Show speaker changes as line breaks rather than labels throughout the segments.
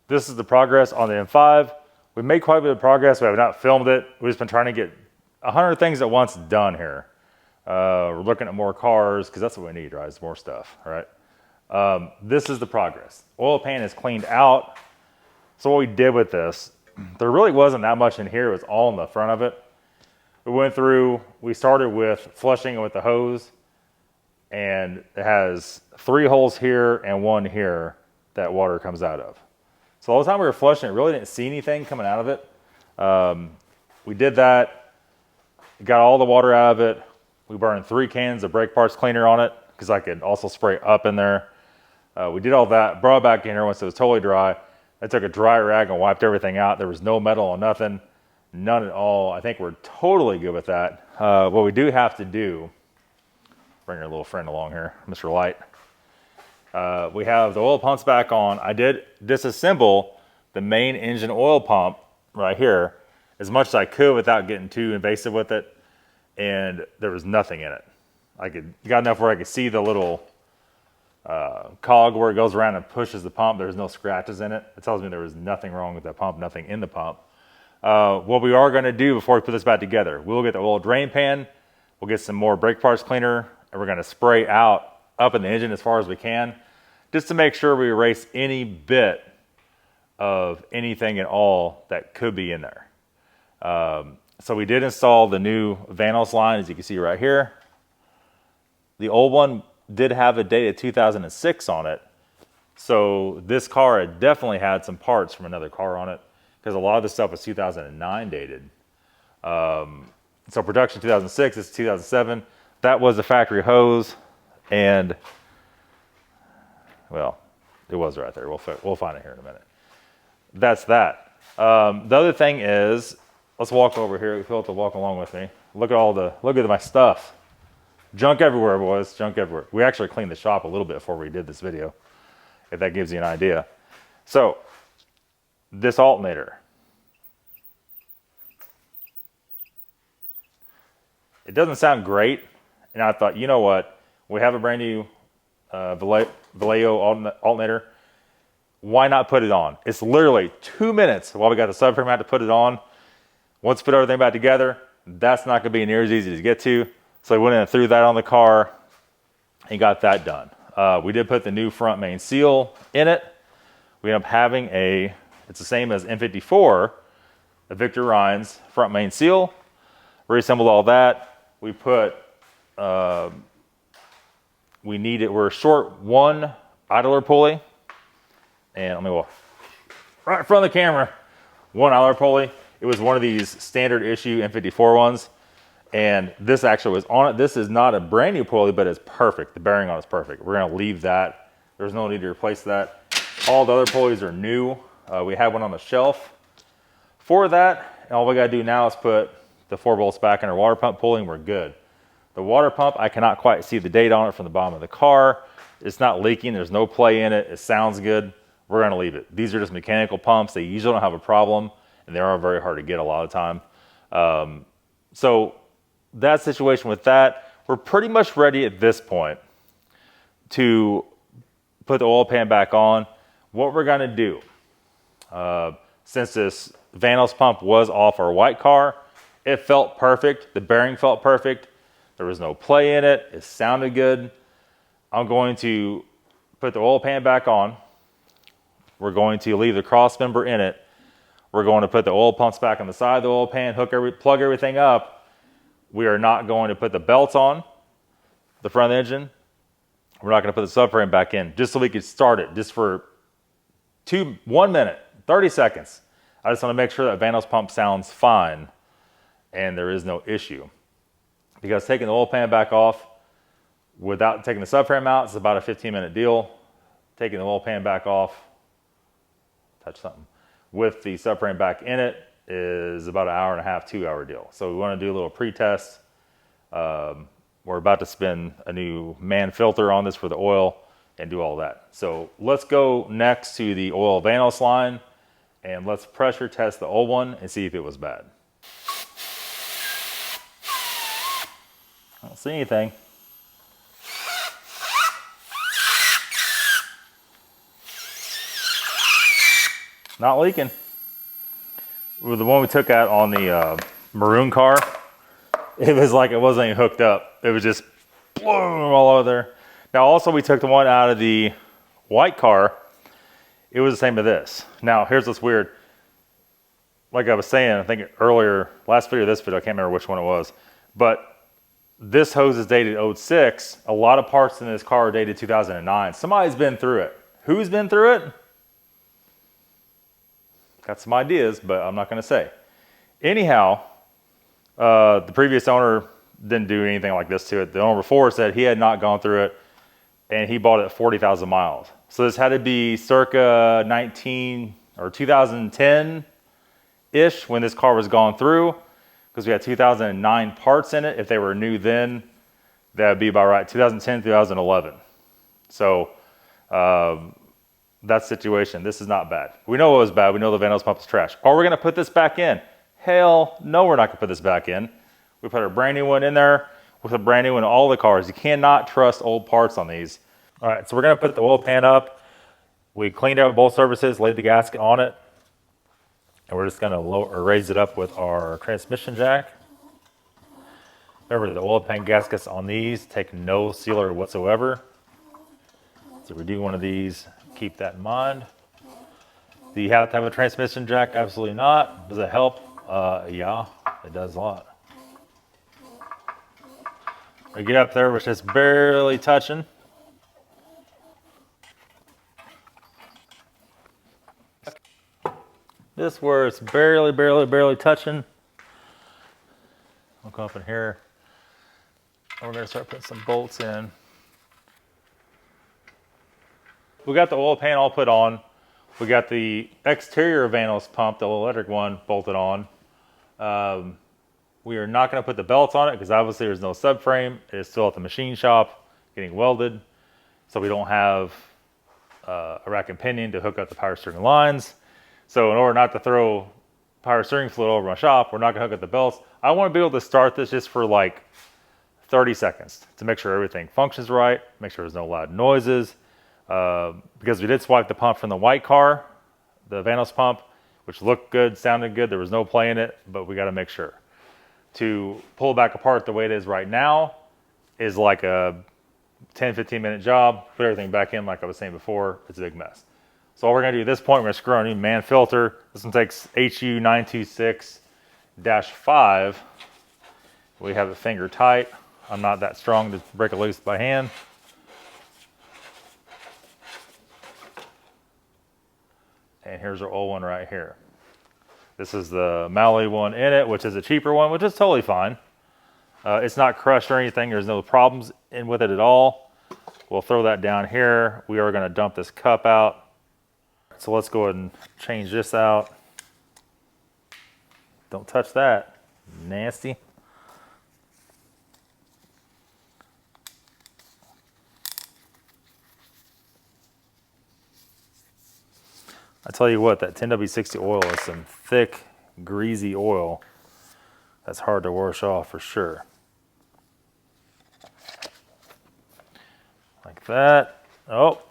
this is the progress on the M5. We made quite a bit of progress. We have not filmed it. We've just been trying to get 100 things at once done here. We're looking at more cars because that's what we need, right? It's more stuff, all right? This is the progress. Oil pan is cleaned out. So what we did with this, there really wasn't that much in here. It was all in the front of it. We went through, we started with flushing it with the hose, and it has 3 holes here and 1 here that water comes out of. So all the time we were flushing it, really didn't see anything coming out of it. We did that, got all the water out of it. We burned 3 cans of brake parts cleaner on it because I could also spray up in there. We did all that, brought it back in here once it was totally dry. I took a dry rag and wiped everything out. There was no metal or nothing, none at all. I think we're totally good with that. What we do have to do, bring your little friend along here, Mr. Light. We have the oil pumps back on. I did disassemble the main engine oil pump right here as much as I could without getting too invasive with it, and there was nothing in it. Got enough where I could see the little cog where it goes around and pushes the pump. There's no scratches in it. It tells me there was nothing wrong with that pump, nothing in the pump. What we are going to do before we put this back together, we'll get the oil drain pan, we'll get some more brake parts cleaner, and we're going to spray out up in the engine as far as we can, just to make sure we erase any bit of anything at all that could be in there. So we did install the new Vanos line, as you can see right here. The old one did have a date of 2006 on it. So this car had definitely had some parts from another car on it, because a lot of this stuff was 2009 dated. So production 2006, this is 2007. That was the factory hose, and well, it was right there. We'll find it here in a minute. That's that. The other thing is, let's walk over here. You'll have to walk along with me. Look at my stuff. Junk everywhere, boys. Junk everywhere. We actually cleaned the shop a little bit before we did this video, if that gives you an idea. So, this alternator. It doesn't sound great, and I thought, you know what? We have a brand new Vallejo alternator. Why not put it on? It's literally 2 minutes while we got the subframe out to put it on. Once we put everything back together, that's not going to be near as easy to get to. So I went in and threw that on the car and got that done. We did put the new front main seal in it. We ended up having it's the same as M54, a Victor Rhines front main seal. Reassembled all that. We put, we're short 1 idler pulley. And let me walk right in front of the camera. 1 idler pulley. It was one of these standard issue M54 ones. And this actually was on it. This is not a brand new pulley, but it's perfect. The bearing on it is perfect. We're going to leave that. There's no need to replace that. All the other pulleys are new. We have one on the shelf for that. And all we got to do now is put the 4 bolts back in our water pump pulley, and we're good. The water pump, I cannot quite see the date on it from the bottom of the car. It's not leaking. There's no play in it. It sounds good. We're going to leave it. These are just mechanical pumps. They usually don't have a problem, and they are very hard to get a lot of time. So that situation with that, we're pretty much ready at this point to put the oil pan back on. What we're going to do, since this Vanos pump was off our white car, it felt perfect. The bearing felt perfect. There was no play in it. It sounded good. I'm going to put the oil pan back on. We're going to leave the cross member in it. We're going to put the oil pumps back on the side of the oil pan, plug everything up. We are not going to put the belts on the front engine. We're not going to put the subframe back in, just so we could start it just for 1 minute, 30 seconds. I just want to make sure that Vanos pump sounds fine and there is no issue. Because taking the oil pan back off without taking the subframe out is about a 15-minute deal. Taking the oil pan back off, touch something, with the subframe back in it is about an hour and a half, 2-hour deal. So we want to do a little pre-test. We're about to spin a new man filter on this for the oil and do all that. So let's go next to the oil Vanos line and let's pressure test the old one and see if it was bad. I don't see anything. Not leaking. With the one we took out on the maroon car, it was like it wasn't even hooked up. It was just all over there. Now also we took the one out of the white car. It was the same as this. Now here's what's weird. Like I was saying, I think earlier, last video, this video, I can't remember which one it was, but this hose is dated 06. A lot of parts in this car are dated 2009. Somebody's been through it. Who's been through it? Got some ideas, but I'm not going to say. Anyhow, the previous owner didn't do anything like this to it. The owner before said he had not gone through it, and he bought it at 40,000 miles. So this had to be circa 19 or 2010-ish when this car was gone through, because we had 2009 parts in it. If they were new then, that would be about right, 2010, 2011. So that situation, this is not bad. We know it was bad. We know the Vanos pump is trash. Are we going to put this back in? Hell no, we're not going to put this back in. We put a brand new one in there with a brand new one in all the cars. You cannot trust old parts on these. All right, so we're going to put the oil pan up. We cleaned out both surfaces, laid the gasket on it, and we're just going to raise it up with our transmission jack. Remember, the oil pan gaskets on these take no sealer whatsoever. So if we do one of these, keep that in mind. Do you have to have a transmission jack? Absolutely not. Does it help? Yeah, it does a lot. We get up there, we're just barely touching. This where it's barely touching. I'll come up in here. We're gonna start putting some bolts in. We got the oil pan all put on. We got the exterior Vanos pump, the electric one, bolted on. We are not gonna put the belts on it because obviously there's no subframe. It is still at the machine shop getting welded. So we don't have a rack and pinion to hook up the power steering lines. So in order not to throw power steering fluid over my shop, we're not gonna hook up the belts. I wanna be able to start this just for like 30 seconds to make sure everything functions right, make sure there's no loud noises. Because we did swipe the pump from the white car, the Vanos pump, which looked good, sounded good, there was no play in it, but we gotta make sure. To pull it back apart the way it is right now is like a 10-15 minute job. Put everything back in like I was saying before, it's a big mess. So all we're gonna do at this point, we're gonna screw on a new man filter. This one takes HU926-5. We have it finger tight. I'm not that strong to break it loose by hand. And here's our old one right here. This is the Maui one in it, which is a cheaper one, which is totally fine. It's not crushed or anything. There's no problems with it at all. We'll throw that down here. We are gonna dump this cup out. So let's go ahead and change this out. Don't touch that, nasty. I tell you what, that 10W60 oil is some thick, greasy oil that's hard to wash off for sure. Like that. Oh,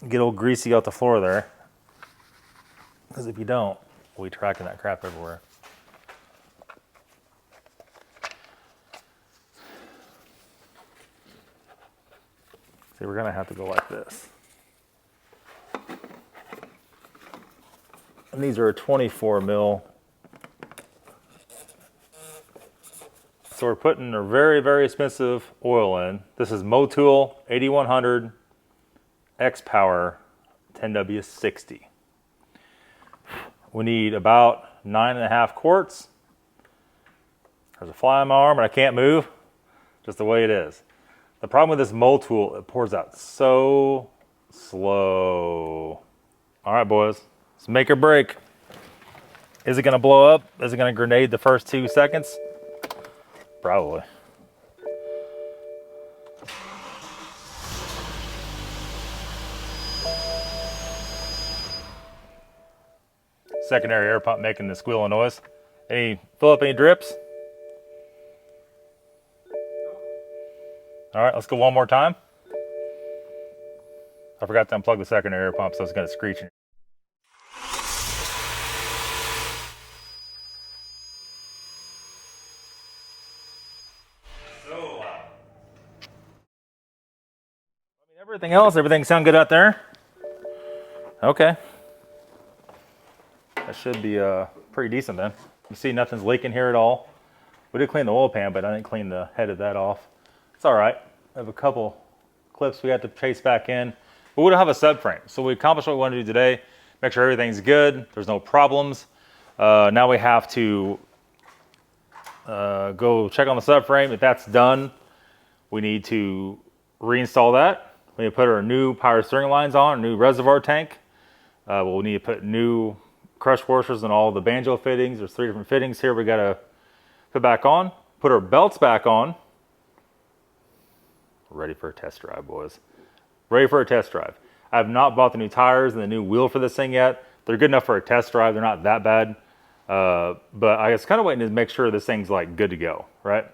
get old greasy out the floor there. Because if you don't, we'll be tracking that crap everywhere. See, we're gonna have to go like this. And these are a 24 mil. So we're putting a very expensive oil in. This is Motul 8100 X Power 10W60. We need about 9.5 quarts. There's a fly on my arm and I can't move, just the way it is. The problem with this Motul, it pours out so slow. All right, boys. Let's make or break. Is it gonna blow up? Is it gonna grenade the first 2 seconds? Probably. Secondary air pump making the squealing noise. Fill up any drips? All right, let's go one more time. I forgot to unplug the secondary air pump, so it's gonna screech. Everything sound good out there? Okay. That should be pretty decent then. You see nothing's leaking here at all. We did clean the oil pan, but I didn't clean the head of that off. It's all right. I have a couple clips we have to chase back in. But we don't have a subframe. So we accomplished what we want to do today. Make sure everything's good. There's no problems. Now we have to go check on the subframe. If that's done, we need to reinstall that. We need to put our new power steering lines on, a new reservoir tank. We'll need to put new crush washers and all the banjo fittings. There's 3 different fittings here we got to put back on. Put our belts back on. Ready for a test drive, boys. Ready for a test drive. I have not bought the new tires and the new wheel for this thing yet. They're good enough for a test drive. They're not that bad. But I was kind of waiting to make sure this thing's like good to go, right?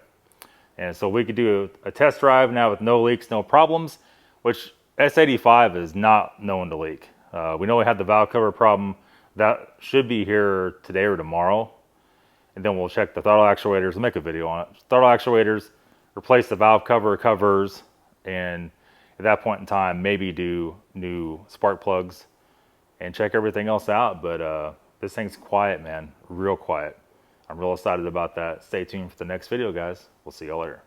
And so we could do a test drive now with no leaks, no problems, which S85 is not known to leak. We know we had the valve cover problem. That should be here today or tomorrow. And then we'll check the throttle actuators and make a video on it. Throttle actuators, replace the valve cover covers, and at that point in time, maybe do new spark plugs and check everything else out. But this thing's quiet, man, real quiet. I'm real excited about that. Stay tuned for the next video, guys. We'll see you later.